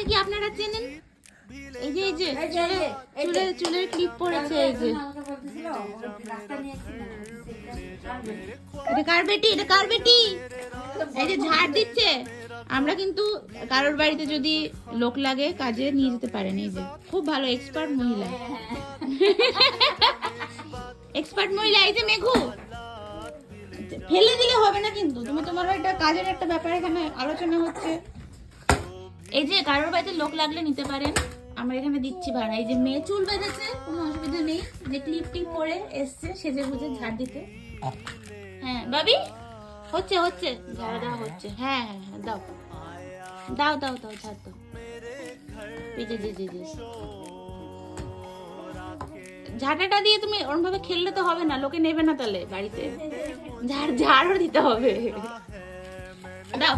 কি আপনারা চেনেন? এই যে চুলের ক্লিপ পড়েছে। এই যে এটা কার বেটি? এটা কার বেটি? এই যে ঝাড় দিচ্ছে। আমরা কিন্তু কারোর বাড়িতে যদি লোক লাগে কাজে নিয়ে যেতে পারেন। এই যে খুব ভালো এক্সপার্ট মহিলা, এক্সপার্ট মহিলা। এই যে মেঘু, ফেলে দিলে হবে না কিন্তু। তুমি তোমার একটা কাজের একটা ব্যাপার এখানে আলোচনা হচ্ছে। এই যে কারোর বাড়িতে লোক লাগলে নিতে পারেন, আমরা এখানে দিচ্ছি ভাড়া। এই যে মেয়ে চুল বেঁধেছে, কোনো অসুবিধা নেই। যে ক্লিপ টিপ পরে এসছে সেজে গুজে ঝাড় দিতে। হ্যাঁ বাবি, হচ্ছে হচ্ছে ঝাড়া দেওয়া হচ্ছে। হ্যাঁ হ্যাঁ হ্যাঁ, দাও দাও দাও দাও ঝাড় দাও। এই যে জি জি জি, ঝাঁটাটা দিয়ে তুমি ওরম ভাবে খেললে তো হবে না, লোকে নেবে না তাহলে বাড়িতে। ঝাড়ও দিতে হবে। দাও